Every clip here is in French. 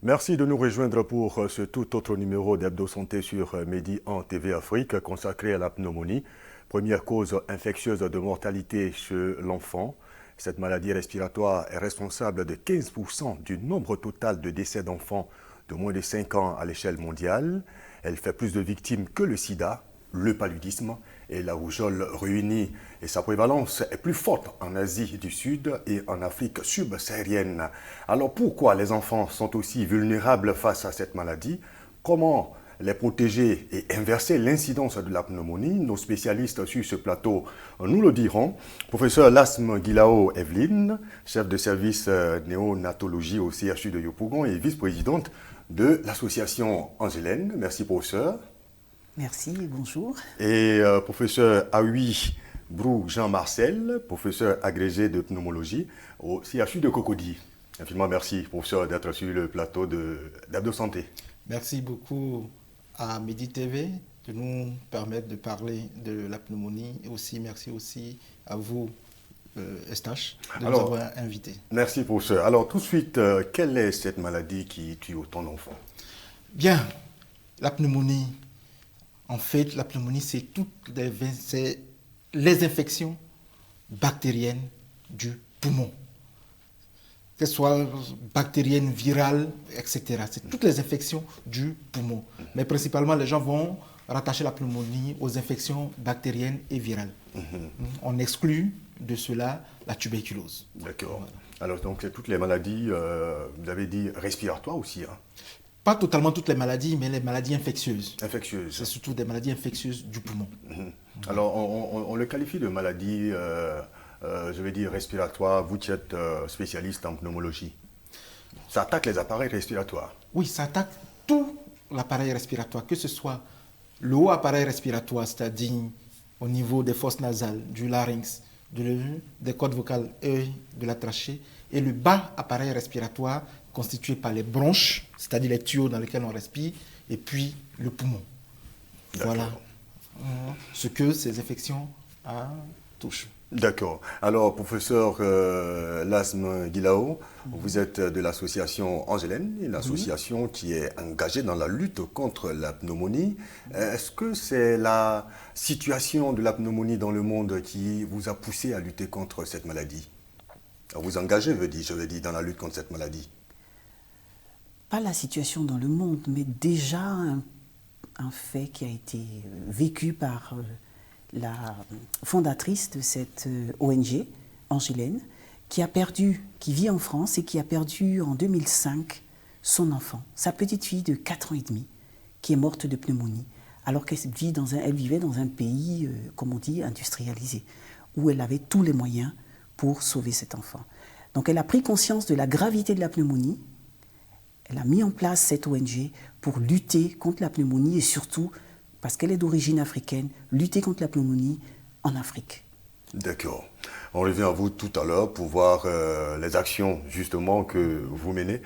Merci de nous rejoindre pour ce tout autre numéro d'Hebdo Santé sur Medi en TV Afrique consacré à la pneumonie, première cause infectieuse de mortalité chez l'enfant. Cette maladie respiratoire est responsable de 15% du nombre total de décès d'enfants de moins de 5 ans à l'échelle mondiale. Elle fait plus de victimes que le sida, le paludisme et la rougeole réunis. Et sa prévalence est plus forte en Asie du Sud et en Afrique subsaharienne. Alors pourquoi les enfants sont aussi vulnérables face à cette maladie? Comment les protéger et inverser l'incidence de la pneumonie? Nos spécialistes sur ce plateau nous le diront. Professeur Lasme Guilao Evelyne, chef de service néonatologie au CHU de Yopougon et vice-présidente de l'association Angélène. Merci professeur. Merci, bonjour. Et professeur Aoui Brou Jean-Marcel, professeur agrégé de pneumologie au CHU de Cocody. Infiniment merci, professeur, d'être sur le plateau d'Hebdo Santé. Merci beaucoup à Medi TV de nous permettre de parler de la pneumonie. Et aussi, merci aussi à vous, Estache, de nous avoir invités. Merci, professeur. Alors, tout de suite, quelle est cette maladie qui tue autant d'enfants? Bien, la pneumonie. En fait, la pneumonie, c'est les infections bactériennes du poumon. Que ce soit bactériennes, virales, etc. C'est toutes les infections du poumon. Mais principalement, les gens vont rattacher la pneumonie aux infections bactériennes et virales. On exclut de cela la tuberculose. D'accord. Voilà. Alors, donc, c'est toutes les maladies, vous avez dit respiratoires aussi, hein? Pas totalement toutes les maladies, mais les maladies infectieuses. Infectieuses. C'est surtout des maladies infectieuses du poumon. Alors, on le qualifie de maladie, je vais dire, respiratoire. Vous qui êtes spécialiste en pneumologie. Ça attaque les appareils respiratoires. Oui, ça attaque tout l'appareil respiratoire, que ce soit le haut appareil respiratoire, c'est-à-dire au niveau des fosses nasales, du larynx, des cordes vocales et de la trachée, et le bas appareil respiratoire constitué par les bronches, c'est-à-dire les tuyaux dans lesquels on respire, et puis le poumon. Voilà ce que ces infections touchent. D'accord. Alors, professeur Lasme Guilao, vous êtes de l'association Angélène, une association qui est engagée dans la lutte contre la pneumonie. Est-ce que c'est la situation de la pneumonie dans le monde qui vous a poussé à lutter contre cette maladie? À vous engager, je veux dire, dans la lutte contre cette maladie? Pas la situation dans le monde, mais déjà un fait qui a été vécu par la fondatrice de cette ONG, Angélène, qui vit en France et qui a perdu en 2005 son enfant, sa petite fille de 4 ans et demi, qui est morte de pneumonie, alors qu'elle vivait dans un pays, comme on dit, industrialisé, où elle avait tous les moyens pour sauver cet enfant. Donc elle a pris conscience de la gravité de la pneumonie. Elle a mis en place cette ONG pour lutter contre la pneumonie et surtout, parce qu'elle est d'origine africaine, lutter contre la pneumonie en Afrique. D'accord. On revient à vous tout à l'heure pour voir les actions justement que vous menez.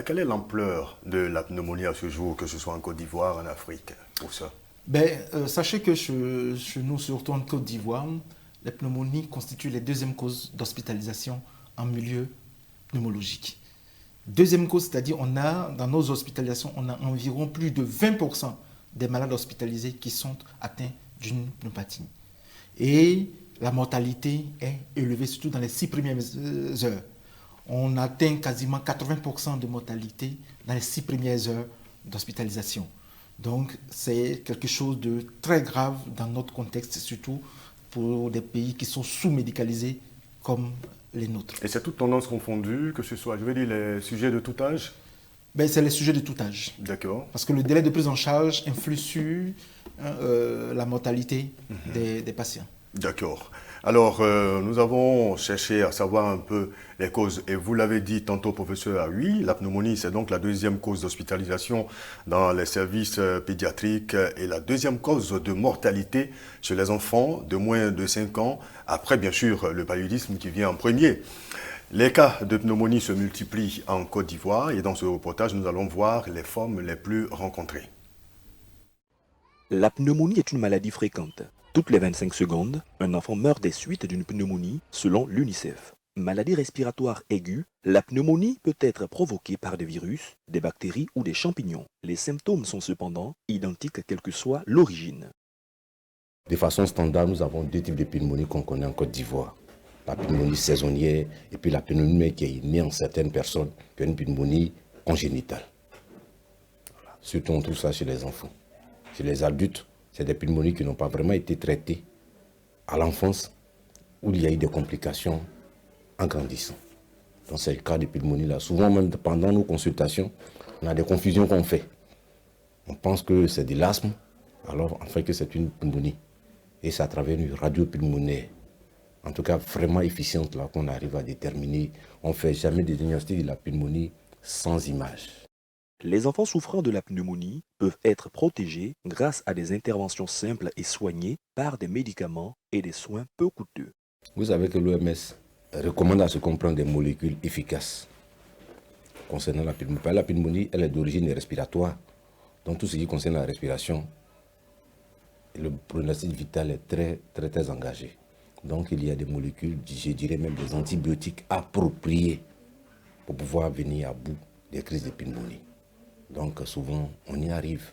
Quelle est l'ampleur de la pneumonie à ce jour, que ce soit en Côte d'Ivoire, en Afrique, pour ça? Sachez que chez nous, surtout en Côte d'Ivoire, les pneumonies constituent les deuxièmes causes d'hospitalisation en milieu pneumologique. Deuxième cause, c'est-à-dire dans nos hospitalisations, on a environ plus de 20% des malades hospitalisés qui sont atteints d'une pneumopathie. Et la mortalité est élevée, surtout dans les 6 premières heures. On atteint quasiment 80% de mortalité dans les 6 premières heures d'hospitalisation. Donc, c'est quelque chose de très grave dans notre contexte, surtout pour des pays qui sont sous-médicalisés comme les nôtres. Et c'est toute tendance confondue, que ce soit, je veux dire, les sujets de tout âge? C'est les sujets de tout âge. D'accord. Parce que le délai de prise en charge influe sur la mortalité des patients. D'accord. Alors, nous avons cherché à savoir un peu les causes. Et vous l'avez dit tantôt, professeur Aoui, la pneumonie, c'est donc la deuxième cause d'hospitalisation dans les services pédiatriques et la deuxième cause de mortalité chez les enfants de moins de 5 ans, après bien sûr le paludisme qui vient en premier. Les cas de pneumonie se multiplient en Côte d'Ivoire et dans ce reportage, nous allons voir les formes les plus rencontrées. La pneumonie est une maladie fréquente. Toutes les 25 secondes, un enfant meurt des suites d'une pneumonie selon l'UNICEF. Maladie respiratoire aiguë, la pneumonie peut être provoquée par des virus, des bactéries ou des champignons. Les symptômes sont cependant identiques quelle que soit l'origine. De façon standard, nous avons deux types de pneumonie qu'on connaît en Côte d'Ivoire. La pneumonie saisonnière et puis la pneumonie qui est née en certaines personnes, qui est une pneumonie congénitale. Voilà. Surtout on trouve ça chez les enfants. Chez les adultes, c'est des pneumonies qui n'ont pas vraiment été traitées à l'enfance, où il y a eu des complications en grandissant. Dans ces cas de pneumonie là, souvent même pendant nos consultations, on a des confusions qu'on fait. On pense que c'est de l'asthme, alors en fait que c'est une pneumonie. Et c'est à travers une radio pulmonaire, en tout cas vraiment efficiente, là qu'on arrive à déterminer. On ne fait jamais des diagnostics de la pneumonie sans image. Les enfants souffrant de la pneumonie peuvent être protégés grâce à des interventions simples et soignées par des médicaments et des soins peu coûteux. Vous savez que l'OMS recommande à ce qu'on prenne des molécules efficaces concernant la pneumonie. La pneumonie, elle est d'origine respiratoire. Donc tout ce qui concerne la respiration, le pronostic vital est très engagé. Donc il y a des molécules, je dirais même des antibiotiques appropriés pour pouvoir venir à bout des crises de pneumonie. Donc souvent, on y arrive.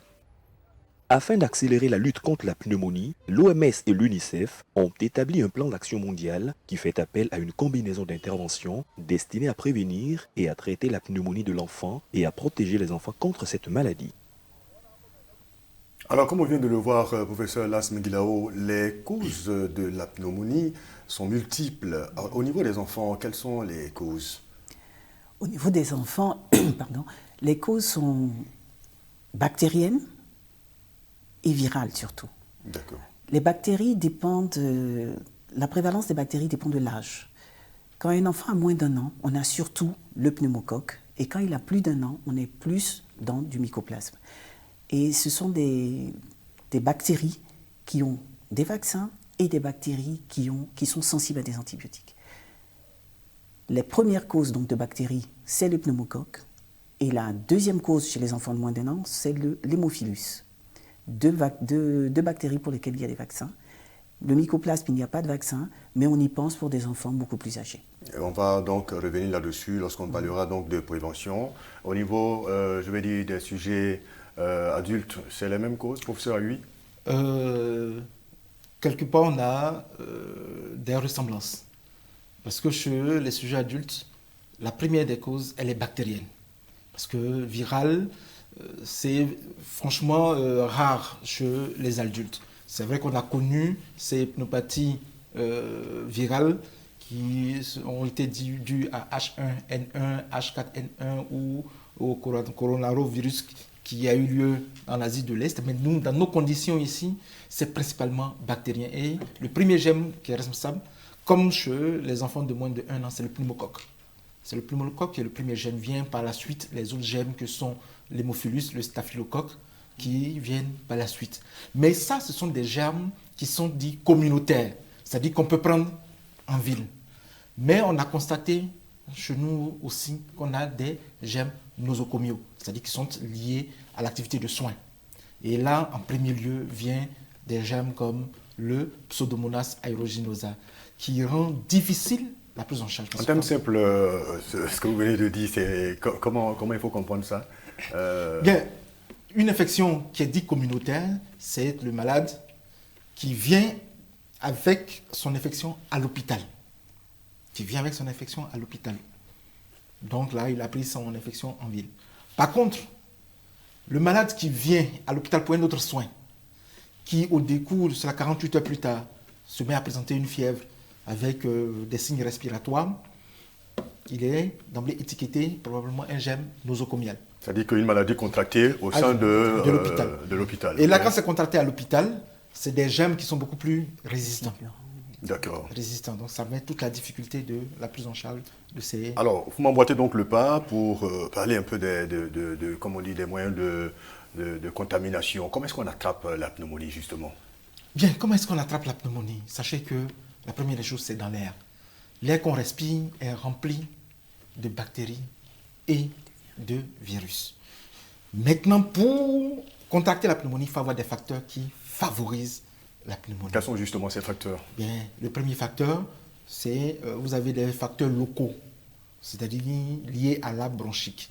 Afin d'accélérer la lutte contre la pneumonie, l'OMS et l'UNICEF ont établi un plan d'action mondial qui fait appel à une combinaison d'interventions destinées à prévenir et à traiter la pneumonie de l'enfant et à protéger les enfants contre cette maladie. Alors, comme on vient de le voir, professeur Las Meguilao, les causes de la pneumonie sont multiples. Alors, au niveau des enfants, quelles sont les causes? Au niveau des enfants, pardon, les causes sont bactériennes et virales surtout. D'accord. Les bactéries dépendent, la prévalence des bactéries dépend de l'âge. Quand un enfant a moins d'1 an, on a surtout le pneumocoque. Et quand il a plus d'1 an, on est plus dans du mycoplasme. Et ce sont des bactéries qui ont des vaccins et des bactéries qui sont sensibles à des antibiotiques. Les premières causes donc, de bactéries, c'est le pneumocoque. Et la deuxième cause chez les enfants de moins d'1 an, c'est l'hémophilus. Deux bactéries pour lesquelles il y a des vaccins. Le mycoplasme, il n'y a pas de vaccin, mais on y pense pour des enfants beaucoup plus âgés. Et on va donc revenir là-dessus lorsqu'on parlera donc de prévention. Au niveau, je vais dire, des sujets adultes, c'est les mêmes causes, professeur Lui? Quelque part, on a des ressemblances. Parce que chez les sujets adultes, la première des causes, elle est bactérienne. Parce que virale, c'est franchement rare chez les adultes. C'est vrai qu'on a connu ces pneumopathies virales qui ont été dues à H1N1, H4N1 ou au coronavirus qui a eu lieu en Asie de l'Est. Mais nous, dans nos conditions ici, c'est principalement bactérien. Et le premier gemme qui est responsable, comme chez les enfants de moins de 1 an, c'est le pneumocoque. C'est le pneumocoque qui est le premier gemme. Vient par la suite les autres gemmes que sont l'hémophilus, le staphylocoque, qui viennent par la suite. Mais ça, ce sont des germes qui sont dits communautaires, c'est-à-dire qu'on peut prendre en ville. Mais on a constaté chez nous aussi qu'on a des germes nosocomiaux, c'est-à-dire qui sont liés à l'activité de soins. Et là, en premier lieu, vient des germes comme le Pseudomonas aeruginosa, qui rend difficile la prise en charge. En termes simples, ce que vous venez de dire, c'est comment il faut comprendre ça? Bien, une infection qui est dite communautaire, c'est le malade qui vient avec son infection à l'hôpital. Donc là, il a pris son infection en ville. Par contre, le malade qui vient à l'hôpital pour un autre soin, qui au décours, sur la 48 heures plus tard, se met à présenter une fièvre avec des signes respiratoires, il est d'emblée étiqueté probablement un gemme nosocomial. C'est-à-dire qu'une maladie contractée au sein de l'hôpital. Et là, quand c'est contracté à l'hôpital, c'est des gemmes qui sont beaucoup plus résistants. D'accord. Résistants. Donc ça met toute la difficulté de la prise en charge de ces... Alors, vous m'emboîtez donc le pas pour parler un peu comme on dit, des moyens de contamination. Comment est-ce qu'on attrape la pneumonie, justement? Bien, comment est-ce qu'on attrape la pneumonie? Sachez que la première des choses, c'est dans l'air. L'air qu'on respire est rempli de bactéries et de virus. Maintenant, pour contracter la pneumonie, il faut avoir des facteurs qui favorisent la pneumonie. Quels sont justement ces facteurs? Bien, le premier facteur, vous avez des facteurs locaux, c'est-à-dire liés à la bronchite.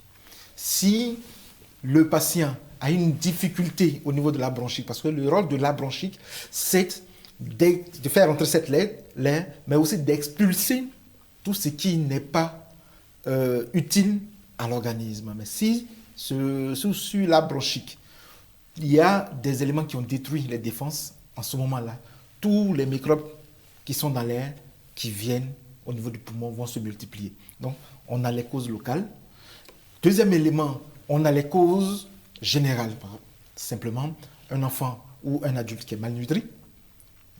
Si le patient a une difficulté au niveau de la bronchite, parce que le rôle de la bronchite, c'est de faire entrer cette l'air, mais aussi d'expulser tout ce qui n'est pas utile à l'organisme. Mais si sur la bronchite, il y a des éléments qui ont détruit les défenses, en ce moment-là, tous les microbes qui sont dans l'air, qui viennent au niveau du poumon, vont se multiplier. Donc, on a les causes locales. Deuxième élément, on a les causes générales. Simplement, un enfant ou un adulte qui est malnutri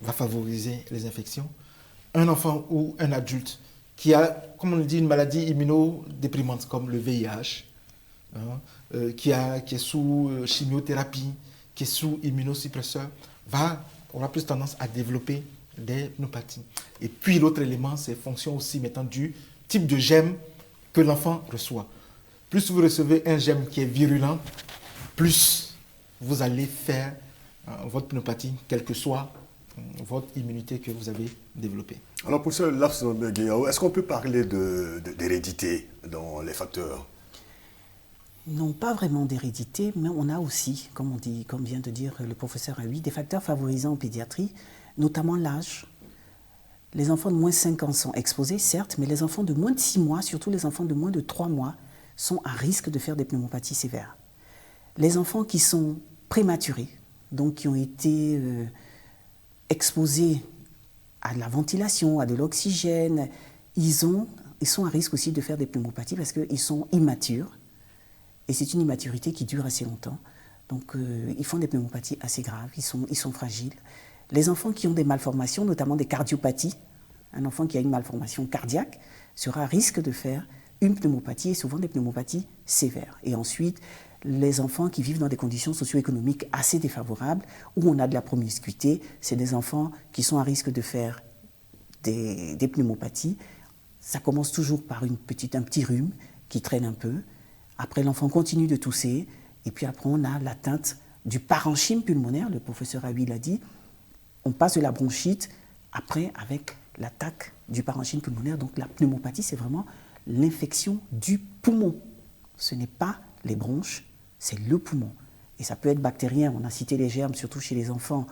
va favoriser les infections. Un enfant ou un adulte qui a, comme on le dit, une maladie immunodéprimante comme le VIH, qui est sous chimiothérapie, qui est sous immunosuppresseur, aura plus tendance à développer des pneumopathies. Et puis l'autre élément, c'est fonction aussi maintenant du type de germe que l'enfant reçoit. Plus vous recevez un germe qui est virulent, plus vous allez faire votre pneumopathie, quelle que soit votre immunité que vous avez développée. Alors pour ça, est-ce qu'on peut parler d'hérédité dans les facteurs? Non, pas vraiment d'hérédité, mais on a aussi, comme vient de dire le professeur Aoui, des facteurs favorisants en pédiatrie, notamment l'âge. Les enfants de moins de 5 ans sont exposés, certes, mais les enfants de moins de 6 mois, surtout les enfants de moins de 3 mois, sont à risque de faire des pneumopathies sévères. Les enfants qui sont prématurés, donc qui ont été exposés à la ventilation, à de l'oxygène, ils sont à risque aussi de faire des pneumopathies parce qu'ils sont immatures. Et c'est une immaturité qui dure assez longtemps. Donc, ils font des pneumopathies assez graves, ils sont fragiles. Les enfants qui ont des malformations, notamment des cardiopathies, un enfant qui a une malformation cardiaque sera à risque de faire une pneumopathie et souvent des pneumopathies sévères. Et ensuite, les enfants qui vivent dans des conditions socio-économiques assez défavorables, où on a de la promiscuité, c'est des enfants qui sont à risque de faire des pneumopathies. Ça commence toujours par un petit rhume qui traîne un peu. Après, l'enfant continue de tousser. Et puis après, on a l'atteinte du parenchyme pulmonaire. Le professeur Aoui l'a dit. On passe de la bronchite, après, avec l'attaque du parenchyme pulmonaire. Donc la pneumopathie, c'est vraiment l'infection du poumon. Ce n'est pas les bronches, c'est le poumon. Et ça peut être bactérien. On a cité les germes, surtout chez les enfants,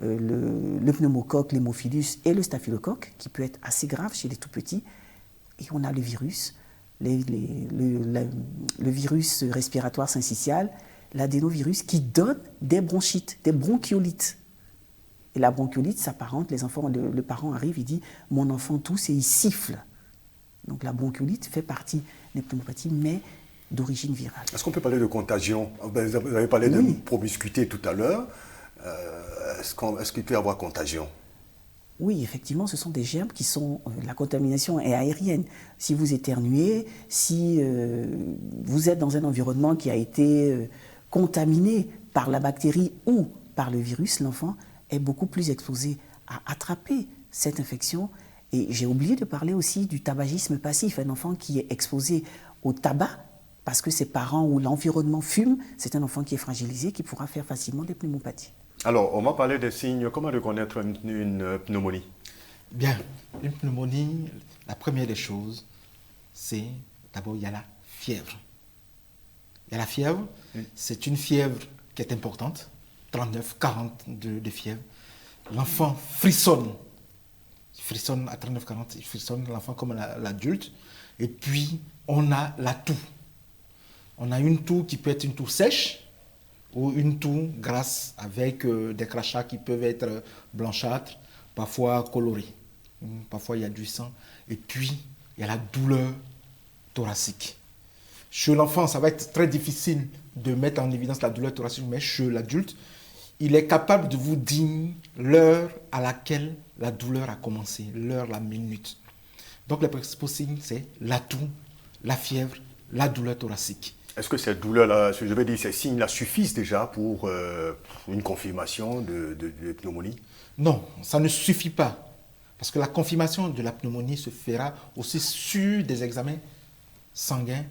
le pneumocoque, l'hémophilus et le staphylocoque, qui peut être assez grave chez les tout-petits. Et on a le virus. Le virus respiratoire syncytial, l'adénovirus, qui donne des bronchites, des bronchiolites. Et la bronchiolite s'apparente, les enfants, le parent arrive, il dit « mon enfant tousse et il siffle ». Donc la bronchiolite fait partie des pneumopathies, mais d'origine virale. Est-ce qu'on peut parler de contagion? Vous avez parlé de promiscuité tout à l'heure. Est-ce qu'il peut y avoir contagion? Oui, effectivement, ce sont des germes qui sont... la contamination est aérienne. Si vous éternuez, si vous êtes dans un environnement qui a été contaminé par la bactérie ou par le virus, l'enfant est beaucoup plus exposé à attraper cette infection. Et j'ai oublié de parler aussi du tabagisme passif. Un enfant qui est exposé au tabac, parce que ses parents ou l'environnement fument, c'est un enfant qui est fragilisé, qui pourra faire facilement des pneumopathies. Alors, on va parler des signes. Comment reconnaître une pneumonie? Bien, une pneumonie, la première des choses, c'est d'abord, il y a la fièvre. Il y a la fièvre, c'est une fièvre qui est importante, 39, 40 de fièvre. L'enfant frissonne. Il frissonne à 39, 40, il frissonne, l'enfant comme l'adulte. Et puis, on a la toux. On a une toux qui peut être une toux sèche, ou une toux grasse avec des crachats qui peuvent être blanchâtres, parfois colorés. Parfois il y a du sang. Et puis il y a la douleur thoracique. Chez l'enfant, ça va être très difficile de mettre en évidence la douleur thoracique, mais chez l'adulte, il est capable de vous dire l'heure à laquelle la douleur a commencé, l'heure, la minute. Donc les principaux signes, c'est la toux, la fièvre, la douleur thoracique. Est-ce que ces douleurs-là, je vais dire, ces signes-là suffisent déjà pour une confirmation de pneumonie? Non, ça ne suffit pas. Parce que la confirmation de la pneumonie se fera aussi sur des examens sanguins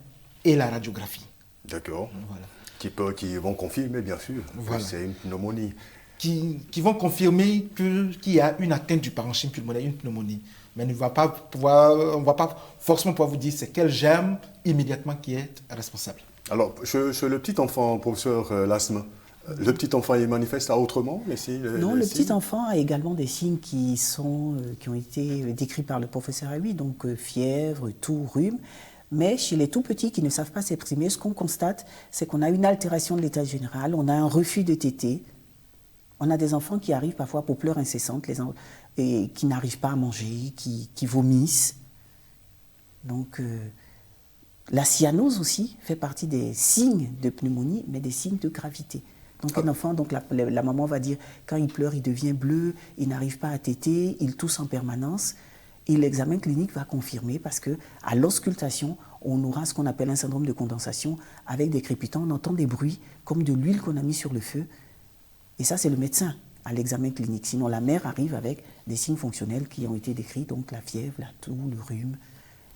et la radiographie. D'accord. Voilà. Qui vont confirmer, bien sûr, que c'est une pneumonie. qui vont confirmer qu'il y a une atteinte du parenchyme pulmonaire, une pneumonie. Mais on ne va pas forcément pouvoir vous dire c'est quel germe immédiatement qui est responsable. Alors, chez le petit enfant, professeur, l'asthme, le petit enfant il manifeste autrement Non, le petit enfant a également des signes qui ont été décrits par le professeur Aoui, donc fièvre, toux, rhume. Mais chez les tout petits qui ne savent pas s'exprimer, ce qu'on constate, c'est qu'on a une altération de l'état général, on a un refus de téter. On a des enfants qui arrivent parfois pour pleurs incessantes et qui n'arrivent pas à manger, qui vomissent. Donc, la cyanose aussi fait partie des signes de pneumonie, mais des signes de gravité. Donc un enfant, la maman va dire, quand il pleure, il devient bleu, il n'arrive pas à téter, il tousse en permanence. Et l'examen clinique va confirmer parce qu'à l'auscultation, on aura ce qu'on appelle un syndrome de condensation avec des crépitants. On entend des bruits comme de l'huile qu'on a mis sur le feu. Et ça, c'est le médecin à l'examen clinique. Sinon, la mère arrive avec des signes fonctionnels qui ont été décrits, donc la fièvre, la toux, le rhume,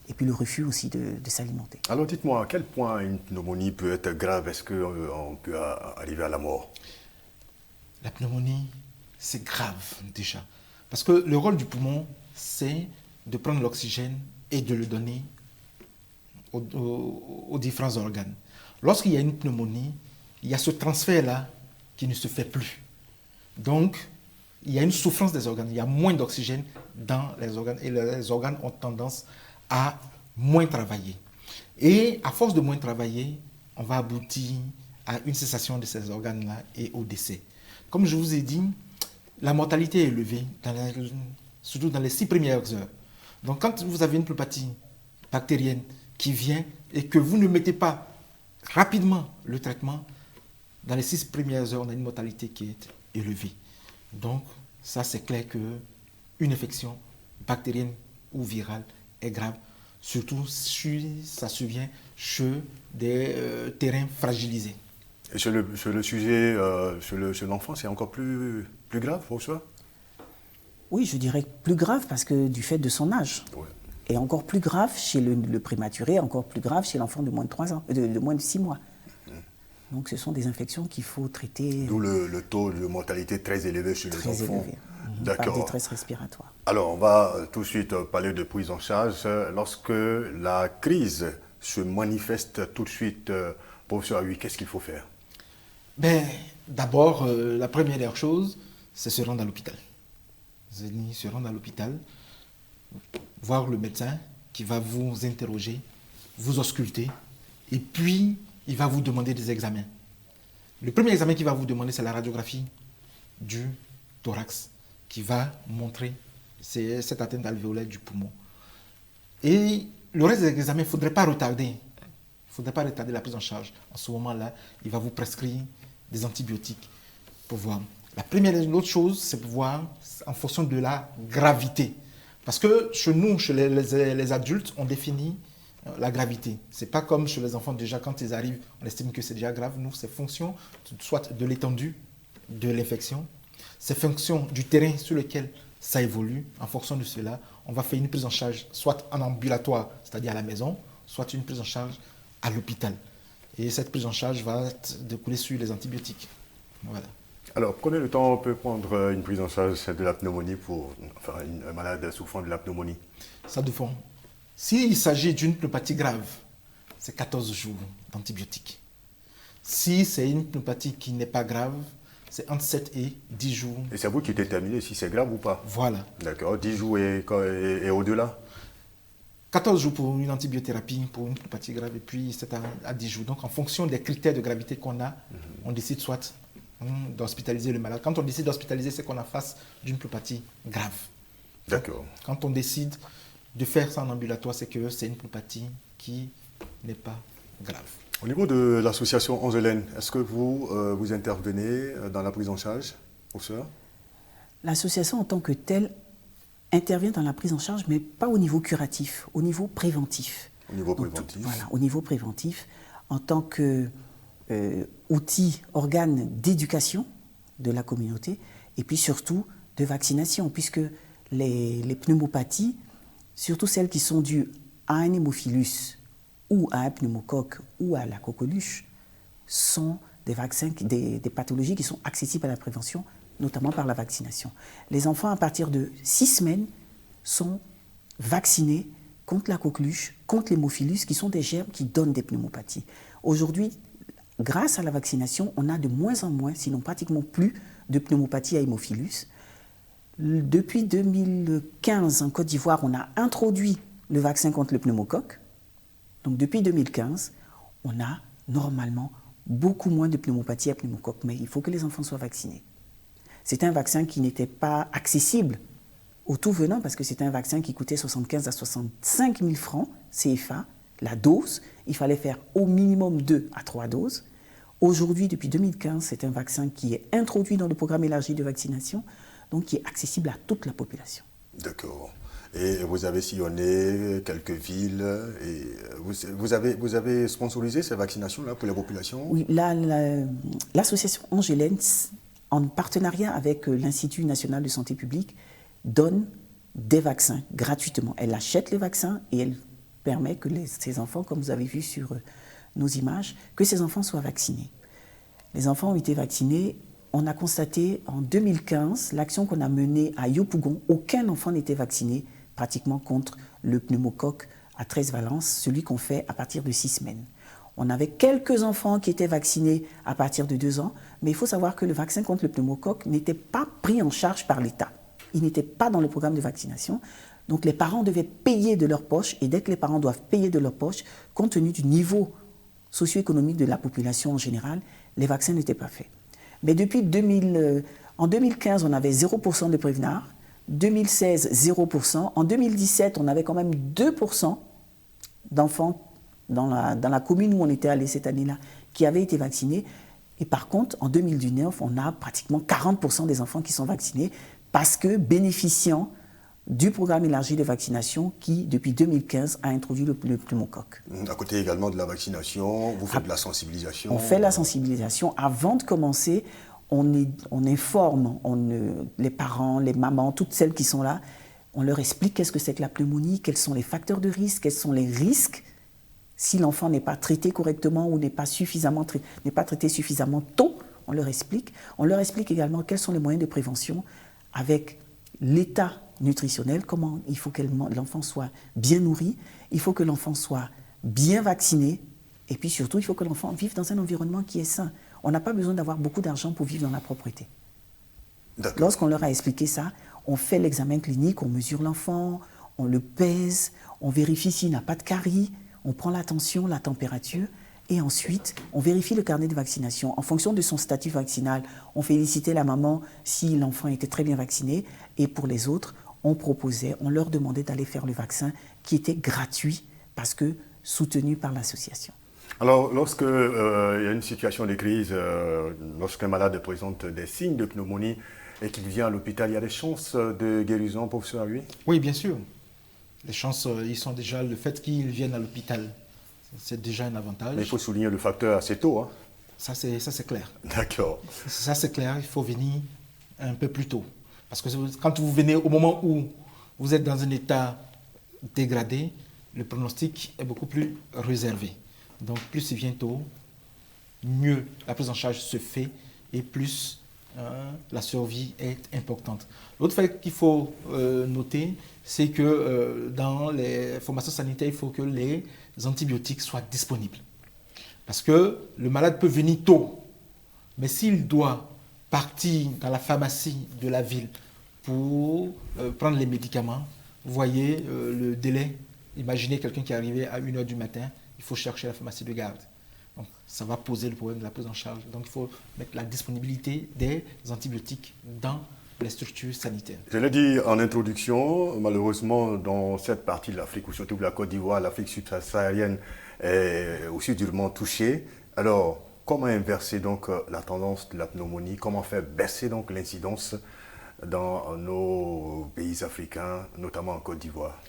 et puis le refus aussi de s'alimenter. Alors dites-moi, à quel point une pneumonie peut être grave? Est-ce qu'on peut arriver à la mort? La pneumonie, c'est grave déjà. Parce que le rôle du poumon, c'est de prendre l'oxygène et de le donner aux différents organes. Lorsqu'il y a une pneumonie, il y a ce transfert-là qui ne se fait plus. Donc, il y a une souffrance des organes, il y a moins d'oxygène dans les organes et les organes ont tendance à moins travailler. Et à force de moins travailler, on va aboutir à une cessation de ces organes-là et au décès. Comme je vous ai dit, la mortalité est élevée, surtout dans les 6 premières heures. Donc quand vous avez une pneumopathie bactérienne qui vient et que vous ne mettez pas rapidement le traitement, dans les 6 premières heures, on a une mortalité qui est élevée. Donc ça, c'est clair qu'une infection bactérienne ou virale est grave, surtout si ça survient chez des terrains fragilisés. Et sur le sujet, chez l'enfant, c'est encore plus grave, François? Oui, je dirais plus grave parce que du fait de son âge. Ouais. Et encore plus grave chez le prématuré, encore plus grave chez l'enfant de moins de 3 ans, de moins de 6 mois. Donc ce sont des infections qu'il faut traiter. D'où le taux de mortalité très élevé chez les enfants. Élevé. D'accord. Par détresse respiratoire. Alors, on va tout de suite parler de prise en charge. Lorsque la crise se manifeste tout de suite, professeur Aoui, qu'est-ce qu'il faut faire? D'abord, la première chose, c'est se rendre à l'hôpital. Se rendre à l'hôpital, voir le médecin qui va vous interroger, vous ausculter, et puis il va vous demander des examens. Le premier examen qu'il va vous demander, c'est la radiographie du thorax, qui va montrer cette atteinte alvéolaire du poumon. Et le reste des examens, il ne faudrait pas retarder. Il ne faudrait pas retarder la prise en charge. En ce moment-là, il va vous prescrire des antibiotiques pour voir. L'autre chose, c'est pour voir en fonction de la gravité. Parce que chez nous, chez les adultes, on définit la gravité. Ce n'est pas comme chez les enfants, déjà quand ils arrivent, on estime que c'est déjà grave. Nous, c'est fonction soit de l'étendue de l'infection, c'est fonction du terrain sur lequel ça évolue. En fonction de cela, on va faire une prise en charge soit en ambulatoire, c'est-à-dire à la maison, soit une prise en charge à l'hôpital. Et cette prise en charge va découler sur les antibiotiques. Voilà. Alors, prenez le temps, on peut prendre une prise en charge de la pneumonie pour un malade souffrant de la pneumonie. Ça dépend. S'il s'agit d'une pneumopathie grave, c'est 14 jours d'antibiotiques. Si c'est une pneumopathie qui n'est pas grave, c'est entre 7 et 10 jours. Et c'est vous qui déterminez si c'est grave ou pas? Voilà. D'accord, 10 jours et au-delà? 14 jours pour une antibiothérapie, pour une pneumopathie grave, et puis 7 à 10 jours. Donc en fonction des critères de gravité qu'on a, on décide soit d'hospitaliser le malade. Quand on décide d'hospitaliser, c'est qu'on a face d'une pneumopathie grave. D'accord. Quand on décide de faire ça en ambulatoire, c'est que c'est une pneumopathie qui n'est pas grave. Au niveau de l'association Angelène, est-ce que vous intervenez dans la prise en charge, professeur? L'association en tant que telle intervient dans la prise en charge, mais pas au niveau curatif, au niveau préventif. Au niveau préventif. Voilà, au niveau préventif, en tant que outil, organe d'éducation de la communauté, et puis surtout de vaccination, puisque les pneumopathies, surtout celles qui sont dues à un hémophilus ou à un pneumocoque ou à la coqueluche, sont des vaccins, des pathologies qui sont accessibles à la prévention notamment par la vaccination. Les enfants à partir de 6 semaines sont vaccinés contre la coqueluche, contre l'hémophilus, qui sont des germes qui donnent des pneumopathies. Aujourd'hui, grâce à la vaccination, on a de moins en moins, sinon pratiquement plus, de pneumopathie à hémophilus. Depuis 2015, en Côte d'Ivoire, on a introduit le vaccin contre le pneumocoque. Donc depuis 2015, on a normalement beaucoup moins de pneumopathie à pneumocoque, mais il faut que les enfants soient vaccinés. C'est un vaccin qui n'était pas accessible au tout venant parce que c'était un vaccin qui coûtait 75 à 65 000 francs CFA, la dose. Il fallait faire au minimum 2 à 3 doses. Aujourd'hui, depuis 2015, c'est un vaccin qui est introduit dans le programme élargi de vaccination, donc qui est accessible à toute la population. D'accord. Et vous avez sillonné quelques villes et vous avez sponsorisé ces vaccinations-là pour la population? Oui, l'association Angélène, en partenariat avec l'Institut national de santé publique, donne des vaccins gratuitement. Elle achète les vaccins et elle permet que ces enfants, comme vous avez vu sur nos images, que ces enfants soient vaccinés. Les enfants ont été vaccinés. On a constaté en 2015, l'action qu'on a menée à Yopougon, aucun enfant n'était vacciné pratiquement contre le pneumocoque à 13 valences, celui qu'on fait à partir de 6 semaines. On avait quelques enfants qui étaient vaccinés à partir de 2 ans, mais il faut savoir que le vaccin contre le pneumocoque n'était pas pris en charge par l'État. Il n'était pas dans le programme de vaccination. Donc les parents devaient payer de leur poche, et dès que les parents doivent payer de leur poche, compte tenu du niveau socio-économique de la population en général, les vaccins n'étaient pas faits. Mais depuis en 2015, on avait 0% de Prévenard, 2016, 0%. En 2017, on avait quand même 2% d'enfants dans la commune où on était allé cette année-là qui avaient été vaccinés. Et par contre, en 2019, on a pratiquement 40% des enfants qui sont vaccinés parce que bénéficiant du programme élargi de vaccination qui, depuis 2015, a introduit le pneumocoque. À côté également de la vaccination, vous faites de la sensibilisation? On fait la sensibilisation. Avant de commencer, on informe les parents, les mamans, toutes celles qui sont là, on leur explique qu'est-ce que c'est que la pneumonie, quels sont les facteurs de risque, quels sont les risques si l'enfant n'est pas traité correctement ou n'est pas traité suffisamment tôt. On leur explique. On leur explique également quels sont les moyens de prévention avec l'état nutritionnel, comment il faut que l'enfant soit bien nourri, il faut que l'enfant soit bien vacciné, et puis surtout, il faut que l'enfant vive dans un environnement qui est sain. On n'a pas besoin d'avoir beaucoup d'argent pour vivre dans la propreté. Lorsqu'on leur a expliqué ça, on fait l'examen clinique, on mesure l'enfant, on le pèse, on vérifie s'il n'a pas de carie, on prend la tension, la température, et ensuite, on vérifie le carnet de vaccination. En fonction de son statut vaccinal, on félicitait la maman si l'enfant était très bien vacciné, et pour les autres, on leur demandait d'aller faire le vaccin qui était gratuit parce que soutenu par l'association. Alors, lorsqu'il y a une situation de crise, lorsqu'un malade présente des signes de pneumonie et qu'il vient à l'hôpital, il y a des chances de guérison, professeur Huy? Oui, bien sûr. Les chances, ils sont déjà, le fait qu'ils viennent à l'hôpital, c'est déjà un avantage. Mais il faut souligner le facteur assez tôt. Hein. Ça, c'est clair. D'accord. Ça, c'est clair, il faut venir un peu plus tôt. Parce que quand vous venez au moment où vous êtes dans un état dégradé, le pronostic est beaucoup plus réservé. Donc plus il vient tôt, mieux la prise en charge se fait et plus la survie est importante. L'autre fait qu'il faut noter, c'est que dans les formations sanitaires, il faut que les antibiotiques soient disponibles. Parce que le malade peut venir tôt, mais s'il doit partir dans la pharmacie de la ville pour prendre les médicaments, vous voyez le délai. Imaginez quelqu'un qui est arrivé à 1h du matin, il faut chercher la pharmacie de garde. Donc, ça va poser le problème de la prise en charge. Donc, il faut mettre la disponibilité des antibiotiques dans les structures sanitaires. Je l'ai dit en introduction, malheureusement, dans cette partie de l'Afrique, ou surtout de la Côte d'Ivoire, l'Afrique subsaharienne est aussi durement touchée. Alors, comment inverser donc la tendance de la pneumonie? Comment faire baisser donc l'incidence dans nos pays africains, notamment en Côte d'Ivoire?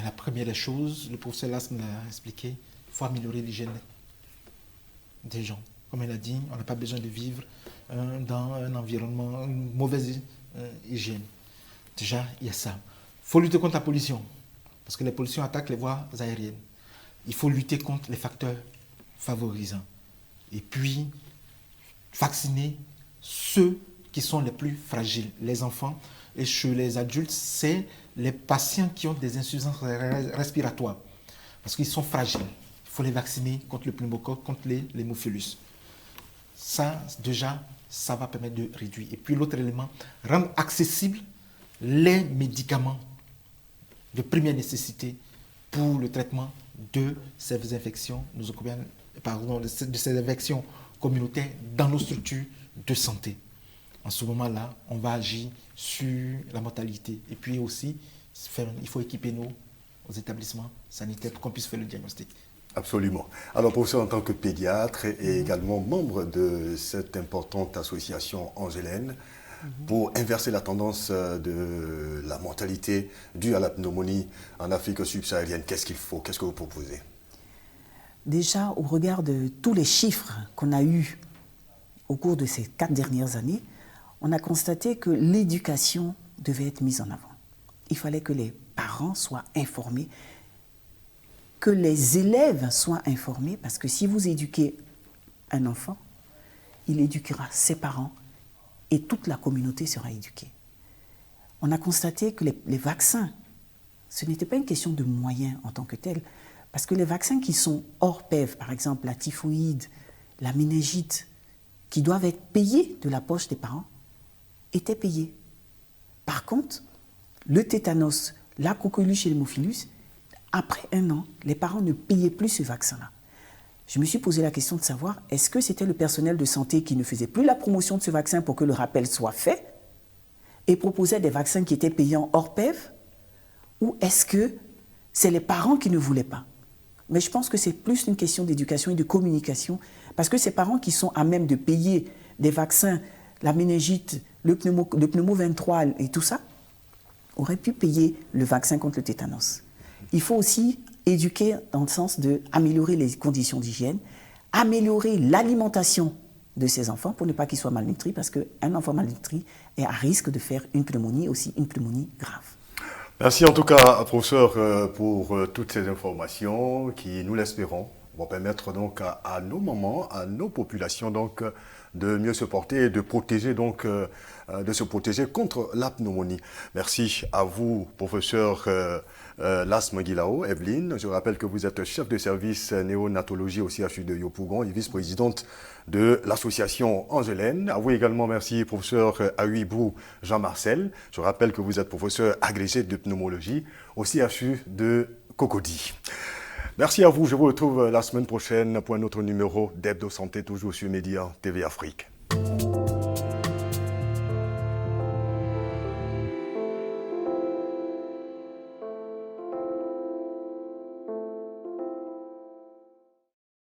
La première des choses, le professeur Las me l'a expliqué, il faut améliorer l'hygiène des gens. Comme il a dit, on n'a pas besoin de vivre dans un environnement, une mauvaise hygiène. Déjà, il y a ça. Il faut lutter contre la pollution, parce que les pollutions attaquent les voies aériennes. Il faut lutter contre les facteurs favorisants. Et puis, vacciner ceux qui sont les plus fragiles, les enfants. Et chez les adultes, c'est les patients qui ont des insuffisances respiratoires. Parce qu'ils sont fragiles. Il faut les vacciner contre le pneumocoque, contre l'hémophilus. Ça, déjà, ça va permettre de réduire. Et puis l'autre élément, rendre accessibles les médicaments de première nécessité pour le traitement de ces infections de ces infections communautaires dans nos structures de santé. En ce moment-là, on va agir sur la mortalité. Et puis aussi, il faut équiper nos établissements sanitaires pour qu'on puisse faire le diagnostic. Absolument. Alors, professeur, en tant que pédiatre et également membre de cette importante association angelaine, pour inverser la tendance de la mortalité due à la pneumonie en Afrique subsaharienne, qu'est-ce qu'il faut? Qu'est-ce que vous proposez? Déjà, au regard de tous les chiffres qu'on a eus au cours de ces 4 dernières années, on a constaté que l'éducation devait être mise en avant. Il fallait que les parents soient informés, que les élèves soient informés, parce que si vous éduquez un enfant, il éduquera ses parents et toute la communauté sera éduquée. On a constaté que les vaccins, ce n'était pas une question de moyens en tant que tel, parce que les vaccins qui sont hors PEV, par exemple la typhoïde, la méningite, qui doivent être payés de la poche des parents, étaient payés. Par contre, le tétanos, la coqueluche et l'hémophilus, après 1 an, les parents ne payaient plus ce vaccin-là. Je me suis posé la question de savoir, est-ce que c'était le personnel de santé qui ne faisait plus la promotion de ce vaccin pour que le rappel soit fait et proposait des vaccins qui étaient payants hors PEV, ou est-ce que c'est les parents qui ne voulaient pas? Mais je pense que c'est plus une question d'éducation et de communication, parce que ces parents qui sont à même de payer des vaccins, la méningite, le pneumo 23 et tout ça, auraient pu payer le vaccin contre le tétanos. Il faut aussi éduquer dans le sens d'améliorer les conditions d'hygiène, améliorer l'alimentation de ces enfants pour ne pas qu'ils soient malnutris, parce qu'un enfant malnutri est à risque de faire une pneumonie, aussi une pneumonie grave. Merci en tout cas, professeur, pour toutes ces informations qui, nous l'espérons, vont permettre donc à nos mamans, à nos populations donc de mieux se porter et de protéger donc de se protéger contre la pneumonie. Merci à vous, professeur Lasme Guilao, Evelyne. Je rappelle que vous êtes chef de service néonatologie au CHU de Yopougon et vice-présidente de l'association angelaine. À vous également, merci, professeur Ahuibou Jean-Marcel. Je rappelle que vous êtes professeur agrégé de pneumologie au CHU de Cocody. Merci à vous. Je vous retrouve la semaine prochaine pour un autre numéro d'Hebdo Santé, toujours sur Média TV Afrique.